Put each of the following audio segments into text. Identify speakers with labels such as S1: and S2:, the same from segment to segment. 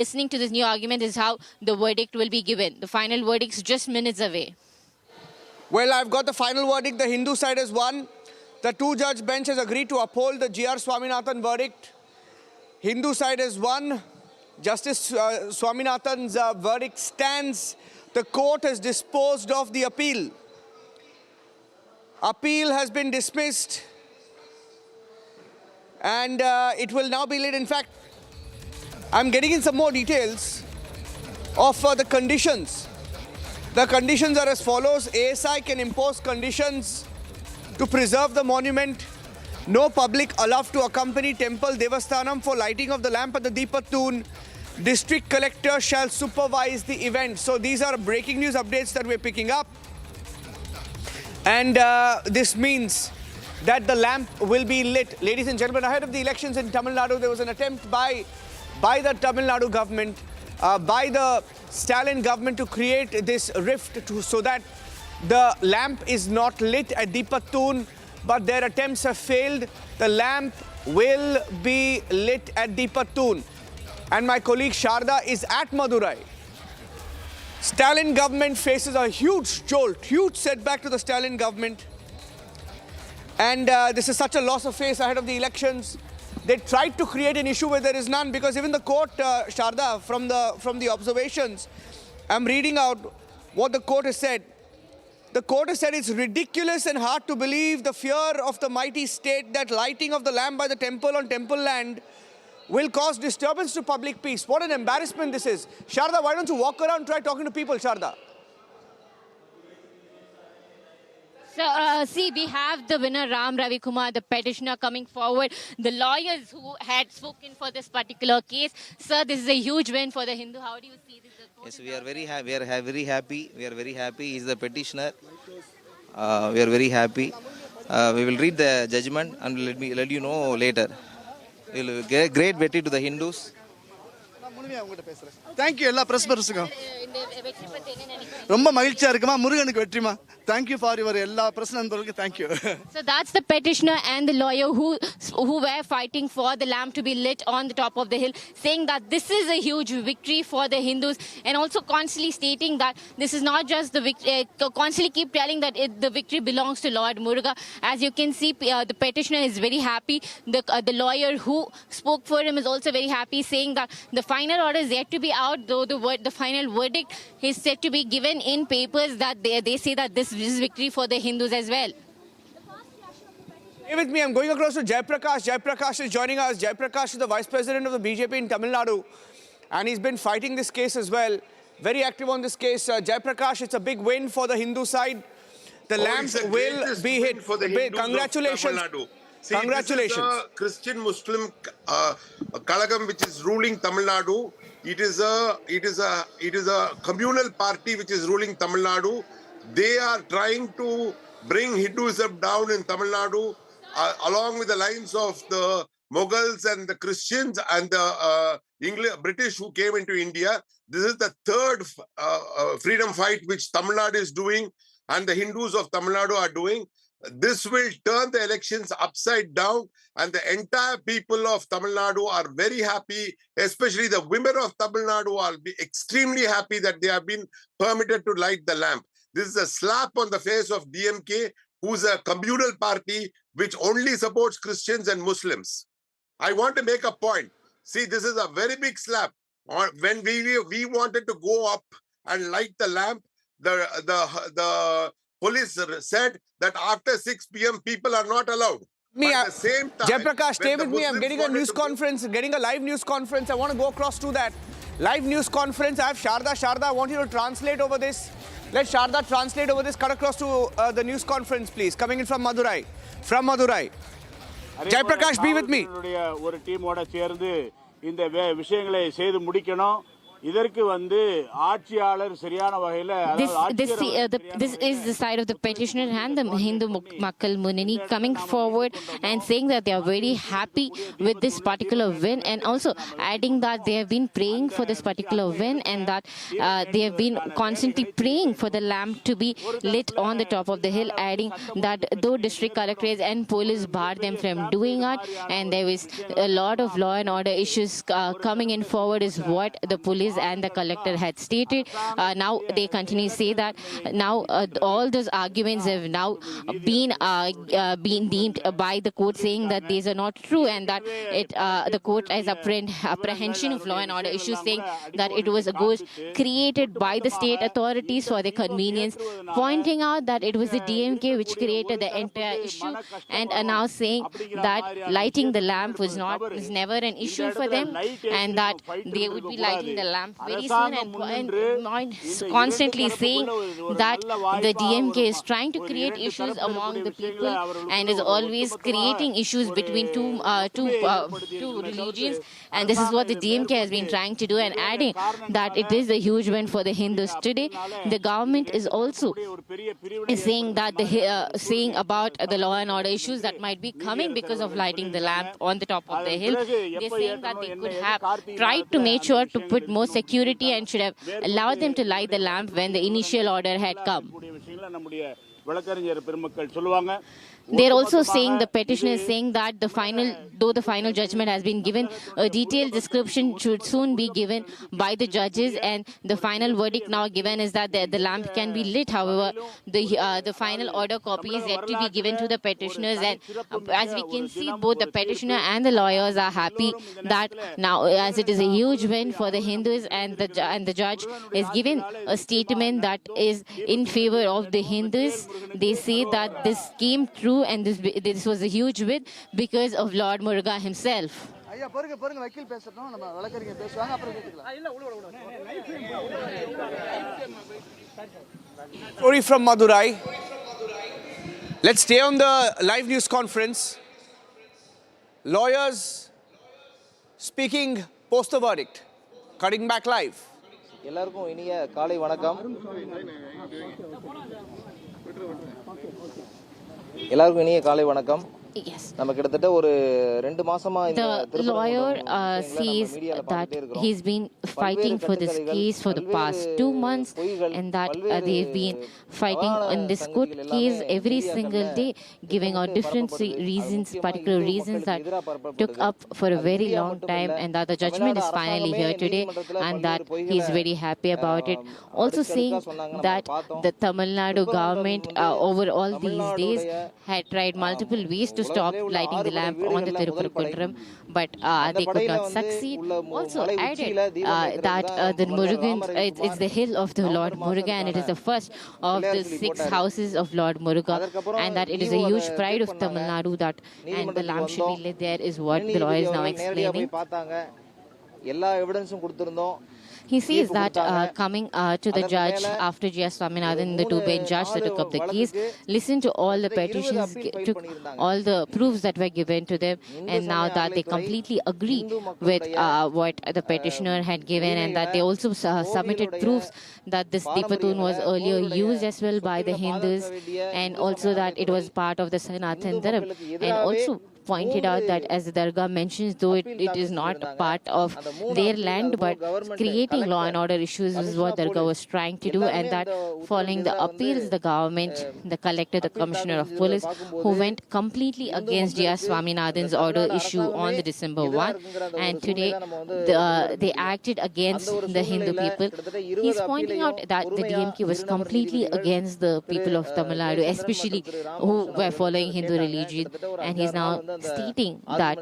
S1: listening to this new argument is how the verdict will be given. The final verdict is just minutes away.
S2: Well, I've got the final verdict. The Hindu side has won. The two-judge bench has agreed to uphold the G.R. Swaminathan verdict. Hindu side has won. Justice Swaminathan's verdict stands. The court has disposed of the appeal. Appeal has been dismissed. And it will now be laid. In fact, I'm getting in some more details of the conditions. The conditions are as follows. ASI can impose conditions to preserve the monument. No public allowed to accompany temple Devasthanam for lighting of the lamp at the Deepathoon. District collector shall supervise the event. So these are breaking news updates that we're picking up. And this means that the lamp will be lit. Ladies and gentlemen, ahead of the elections in Tamil Nadu, there was an attempt by the Tamil Nadu government, by the Stalin government to create this rift so that the lamp is not lit at Deepathoon, but their attempts have failed. The lamp will be lit at Deepathoon. And my colleague Sharda is at Madurai. Stalin government faces a huge jolt, huge setback to the Stalin government. And this is such a loss of face ahead of the elections. They tried to create an issue where there is none, because even the court, Sharda, from the observations, I'm reading out what the court has said. The court has said it's ridiculous and hard to believe the fear of the mighty state that lighting of the lamp by the temple on temple land will cause disturbance to public peace. What an embarrassment this is. Sharda, why don't you walk around and try talking to people, Sharda?
S1: So, see, we have the winner, Ram Ravi Kumar, the petitioner, coming forward. The lawyers who had spoken for this particular case. Sir, this is a huge win for the Hindu. How do you see this?
S3: Yes, we are very happy. We are very happy. We are very happy. He is the petitioner. We are very happy. We will read the judgment and let you know later. We will get great victory to the Hindus.
S4: Thank you, எல்லா பிரஸ்பர்ஸ்க்கும் ரொம்ப மகிழ்ச்சியா இருக்குமா முருகனுக்கு வெற்றிமா. Thank you for your எல்லா press நண்பர்களுக்கு thank you.
S1: So that's the petitioner and the lawyer who were fighting for the lamp to be lit on the top of the hill, saying that this is a huge victory for the Hindus, and also constantly stating that this is not just the victory, constantly keep telling that the victory belongs to Lord Muruga. As you can see, the petitioner is very happy. The lawyer who spoke for him is also very happy, saying that the final order is yet to be out, though the final verdict is said to be given in papers, that they say that this is victory for the Hindus as well.
S2: Stay with me. I'm going across to Jayaprakash. Jayaprakash is joining us. Jayaprakash is the Vice President of the BJP in Tamil Nadu, and he's been fighting this case as well. Very active on this case. Jayaprakash, it's a big win for the Hindu side. The lamp will be hit.
S5: For the Hindus
S2: Congratulations.
S5: of Tamil Nadu. See,
S2: Congratulations.
S5: this is a Christian-Muslim Kalagam which is ruling Tamil Nadu. It is a communal party which is ruling Tamil Nadu. They are trying to bring Hinduism down in Tamil Nadu along with the lines of the Mughals and the Christians and the British who came into India. This is the third freedom fight which Tamil Nadu is doing and the Hindus of Tamil Nadu are doing. This will turn the elections upside down, and the entire people of Tamil Nadu are very happy, especially the women of Tamil Nadu are extremely happy that they have been permitted to light the lamp. This is a slap on the face of DMK, who's a communal party which only supports Christians and Muslims. I want to make a point. See, this is a very big slap. When we wanted to go up and light the lamp, the police said that after 6 p.m. people are not allowed. At the same time,
S2: Jayaprakash, stay with me. I'm
S5: Muslims
S2: getting a news conference, getting a live news conference. I want to go across to that live news conference. I have Sharda. Sharda, I want you to translate over this. Let Sharda translate over this. Cut across to the news conference, please. Coming in from Madurai. From Madurai. Jayaprakash, be with me.
S6: ஒரு டீமோட சேர்ந்து இந்த விஷயங்களை செய்து முடிக்கணும். இதற்கு ஆட்சியாளர் சரியான வகையில
S1: this is the side of the petitioner and the Hindu Makkal Munini coming forward and saying that they are very happy with this particular win, and also adding that they have been praying for this particular win, and that they have been constantly praying for the lamp to be lit on the top of the hill, adding that though district collectors and police barred them from doing it, and there was a lot of law and order issues coming in forward, is what the police and the collector had stated. Now they continue to say that now all those arguments have now been deemed by the court, saying that these are not true, and that the court has apprehension of law and order issues, saying that it was a ghost created by the state authorities for their convenience, pointing out that it was the DMK which created the entire issue, and are now saying that lighting the lamp was never an issue for them, and that they would be lighting the lamp very soon, and constantly saying that the DMK is trying to create issues among the people and is always creating issues between two religions, and this is what the DMK has been trying to do, and adding that it is a huge win for the Hindus today. The government is also saying that saying about the law and order issues that might be coming because of lighting the lamp on the top of the hill. They're saying that they could have tried to make sure to put more security and should have allowed them to light the lamp when the initial order had come. They're also saying, the petitioner is saying that though the final judgment has been given, a detailed description should soon be given by the judges, and the final verdict now given is that the lamp can be lit. However, the final order copy is yet to be given to the petitioners, and as we can see, both the petitioner and the lawyers are happy that now, as it is a huge win for the Hindus, and the judge is given a statement that is in favor of the Hindus. They say that this came true, and this was a huge win because of Lord Muruga himself.
S2: Story from Madurai. Let's stay on the live news conference. Lawyers speaking post the verdict. Cutting back live.
S3: எல்லாருக்கும் இனிய காலை வணக்கம். எல்லாருக்கும் இனிய காலை வணக்கம்.
S1: Yes.
S3: நம்ம கிட்டத்தட்ட ஒரு 2 மாசமா இந்த
S1: The lawyer says that he's been fighting for this case for the past 2 months, and that they've been fighting in this court case every single day, giving out different reasons, particular reasons that took up for a very long time, and that the judgment is finally here today, and that he's very happy about it. Also saying that the Tamil Nadu government over all these days had tried multiple ways to stop lighting the lamp on the Thiruparankundram, but they could not succeed. Also added that the Murugan, it's the hill of the Lord Muruga, and it is the first of the 6 houses of Lord Muruga, and that it is a huge pride of Tamil Nadu that, and the lamp should be lit there, is what the lawyer is now explaining.
S3: எல்லா எவிடன்ஸும் கொடுத்திருந்தோம்.
S1: He says that coming to the judge after Jayachandran and the 2-bench judge that took up the case, listened to all the petitions, took all the proofs that were given to them, and now that they completely agree with what the petitioner had given, and that they also submitted proofs that this Deepathoon was earlier used as well by the Hindus, and also that it was part of the Sanatan Dharma, and also pointed out that, as the dargah mentions, though it is not part of their land, but creating law and order issues is what dargah was trying to do, and that following the appeals, the government, the collector, the commissioner of police, who went completely against J.R. Swaminathan's order issue on the December 1, and today they acted against the Hindu people. He's pointing out that the DMK was completely against the people of Tamil Nadu, especially who were following Hindu religion, and he's now stating that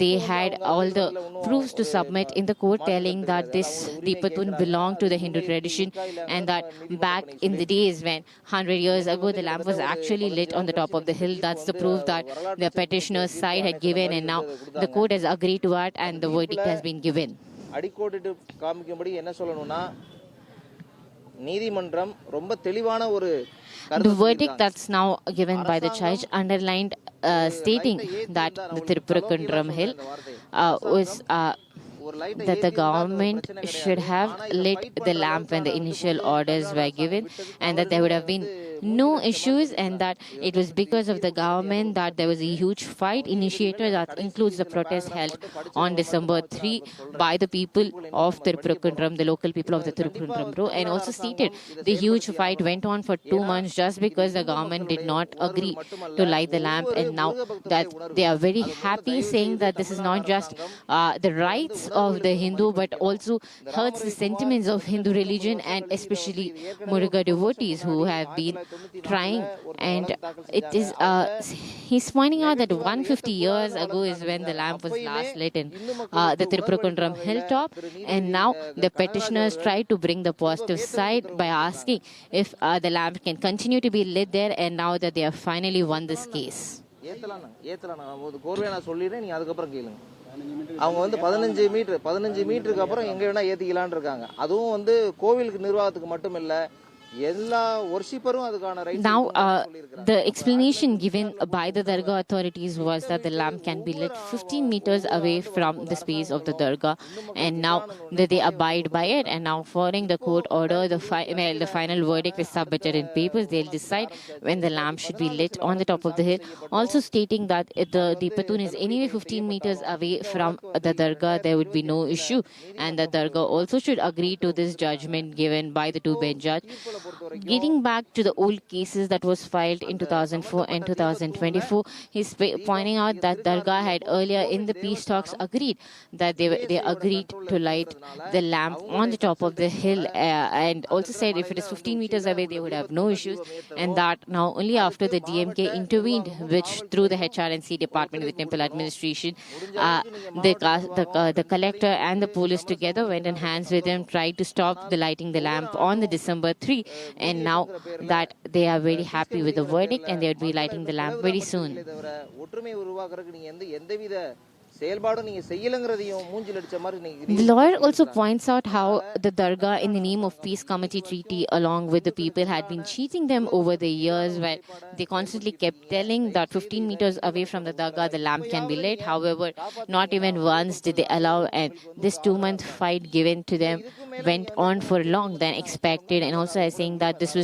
S1: they had all the proofs to submit in the court, telling that this Deepathoon belonged to the Hindu tradition, and that back in the days when 100 years ago the lamp was actually lit on the top of the hill. That's the proof that the petitioner's side had given, and now the court has agreed to it, and the verdict has been given.
S3: அடிக்கோடிட்டு காமிக்கும்படி என்ன சொல்லணும்னா, நீதிமன்றம் ரொம்ப தெளிவான ஒரு
S1: The verdict that's now given by the judge underlined, stating that the Thiruparankundram hill was that the government should have lit the lamp when the initial orders were given, and that there would have been no issues, and that it was because of the government that there was a huge fight initiated that includes the protest held on December 3 by the people of Thiruparankundram, the local people of the Thiruparankundram, and also stated the huge fight went on for 2 months just because the government did not agree to light the lamp, and now that they are very happy, saying that this is not just the rights of the Hindu but also hurts the sentiments of Hindu religion and especially Muruga devotees who have been trying. And it is he's pointing out that 150 years ago is when the lamp was last lit in the Thiruparankundram hilltop, and now the petitioners try to bring the positive side by asking if the lamp can continue to be lit there, and now that they have finally won this case.
S3: அவங்க வந்து 15 மீட்டருக்கு அப்புறம் எங்க வேணா ஏத்திக்கலாம்னு இருக்காங்க. அதுவும் வந்து கோவிலுக்கு நிர்வாகத்துக்கு மட்டும் இல்ல,
S1: Now, the explanation given by the dargah authorities was that the lamp can be lit 15 meters away from the space of the dargah, and now that they abide by it, and now following the court order, the final verdict is submitted in papers. They'll decide when the lamp should be lit on the top of the hill, also stating that if the Deepathoon is anyway 15 meters away from the dargah, there would be no issue, and the dargah also should agree to this judgment given by the two-bench judge. Getting back to the old cases that was filed in 2004 and 2024, he's pointing out that dargah had earlier in the peace talks agreed that they agreed to light the lamp on the top of the hill, and also said if it is 15 meters away they would have no issues, and that now only after the DMK intervened, which through the HRNC department of the temple administration, the collector and the police together went in hands with him, tried to stop the lighting the lamp on the December 3, and now that they are very happy with the verdict and they would be lighting the lamp very soon. The lawyer also points out how the dargah, in the name of peace committee treaty along with the people, had been cheating them over the years, where they constantly kept telling that 15 meters away from the dargah the lamp can be lit. However, not even once did they allow, and this 2-month fight given to them went on for long than expected, and also saying that this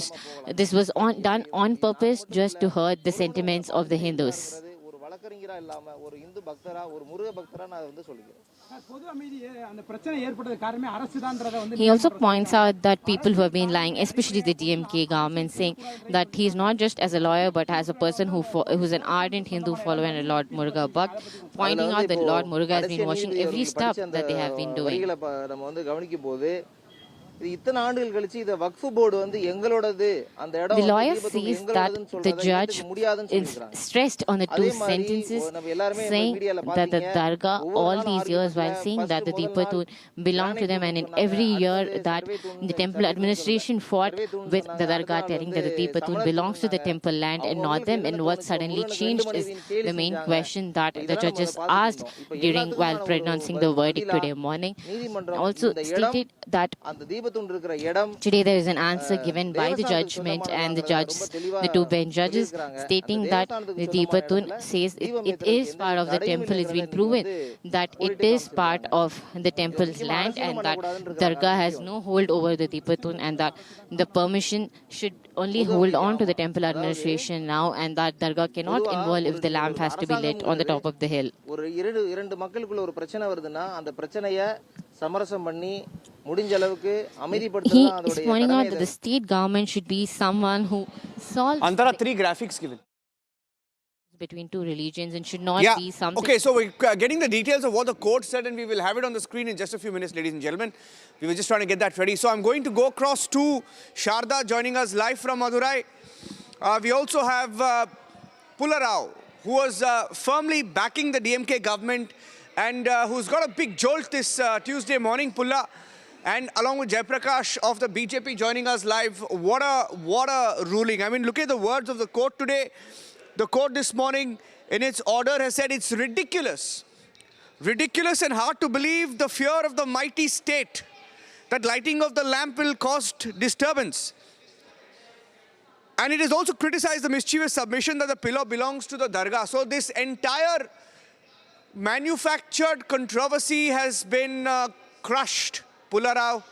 S1: was done on purpose just to hurt the sentiments of the Hindus. He also points out that people who have been lying, especially the DMK government, saying that he is not just as a lawyer but as a person who's an ardent Hindu follower and a Lord Muruga Bhakt, pointing out that Lord Muruga has been watching every step that they have been doing. The lawyer says that the judge stressed on the two sentences, saying that the dargah all these years, while saying that the Deepathoon belonged to them, and in every year that the temple administration fought with the dargah, telling that the Deepathoon belongs to the temple land and not them, and what suddenly changed is the main question that the judges asked while pronouncing the verdict today morning. Also stated that today there is an answer given by the judgment and the two bench judges, stating that the Deepathoon says it is part of the temple. It's been proven that it is part of the temple's land, and that dargah has no hold over the Deepathoon, and that the permission should only hold on to the temple administration now, and that dargah cannot involve if the lamp has to be lit on the top of the hill. He is pointing out that the state government should be someone who solves
S2: Antara 3 graphics given
S1: between two religions and should not be something.
S2: Okay, so we're getting the details of what the court said, and we will have it on the screen in just a few minutes, ladies and gentlemen. We were just trying to get that ready. So I'm going to go across to Sharda, joining us live from Madurai. We also have Pularao, who was firmly backing the DMK government and who's got a big jolt this Tuesday morning, Pulla. And along with Jayaprakash of the BJP joining us live. What a ruling. I mean, look at the words of the court today. The court this morning in its order has said it's ridiculous. Ridiculous and hard to believe the fear of the mighty state that lighting of the lamp will cause disturbance. And it has also criticized the mischievous submission that the pillar belongs to the dargah. So this entire manufactured controversy has been crushed. Pularao,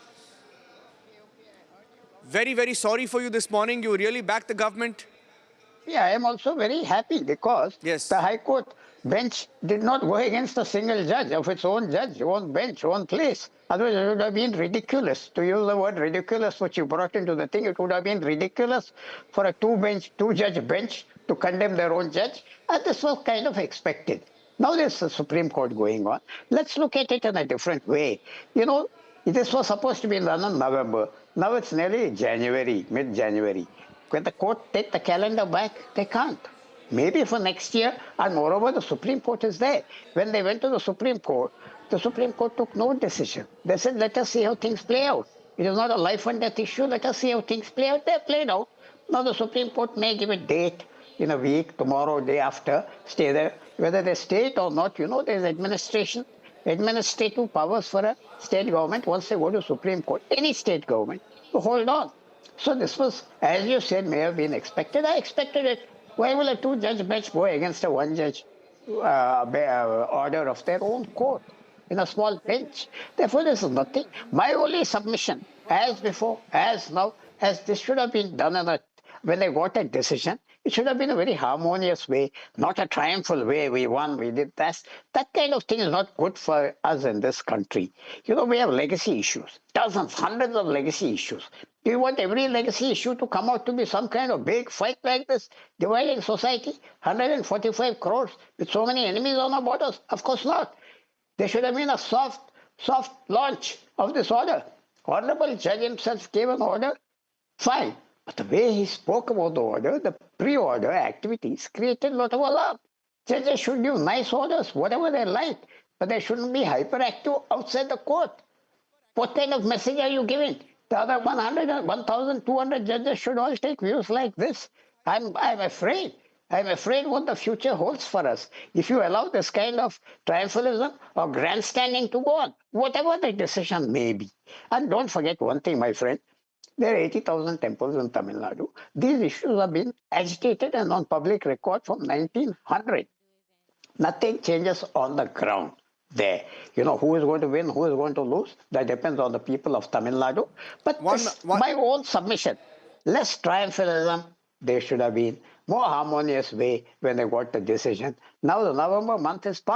S2: very, very sorry for you this morning. You really backed the government.
S7: Yeah, I am also very happy because
S2: Yes.
S7: the High Court bench did not go against a single judge of its own judge, own bench, own place. Otherwise, it would have been ridiculous. To use the word ridiculous, which you brought into the thing, it would have been ridiculous for a two-judge bench to condemn their own judge. And this was kind of expected. Now there's the Supreme Court going on. Let's look at it in a different way. You know, this was supposed to be done in November. Now it's nearly January, mid-January. Can the court take the calendar back? They can't. Maybe for next year, and moreover, the Supreme Court is there. When they went to the Supreme Court took no decision. They said, let us see how things play out. It is not a life and death issue. Let us see how things play out. They played out. Now the Supreme Court may give a date in a week, tomorrow, day after, stay there. Whether they stay it or not, there's administrative powers for a state government once they go to Supreme Court, any state government, to hold on. So this was, as you said, may have been expected. I expected it. Why will a two-judge bench go against a one-judge order of their own court in a small bench? Therefore, this is nothing. My only submission, as before, as now, as this should have been done when they got a decision, it should have been a very harmonious way, not a triumphal way. We won, we did that. That kind of thing is not good for us in this country. We have legacy issues, dozens, hundreds of legacy issues. Do you want every legacy issue to come out to be some kind of big fight like this, dividing society? 145 crores with so many enemies on our borders? Of course not. There should have been a soft launch of this order. Honorable Judge himself gave an order, fine. But the way he spoke about the order, the pre-order activities created a lot of alarm. Judges should give nice orders, whatever they like, but they shouldn't be hyperactive outside the court. What kind of message are you giving? The other 1,200 judges should all take views like this. I'm afraid. I'm afraid what the future holds for us. If you allow this kind of triumphalism or grandstanding to go on, whatever the decision may be. And don't forget one thing, my friend. There are 80,000 temples in Tamil Nadu. These issues have been agitated and on public record from 1900. Nothing changes on the ground there. Who is going to win, who is going to lose, that depends on the people of Tamil Nadu. But my own submission, less triumphalism, there should have been more harmonious way when they got the decision. Now the November month is past.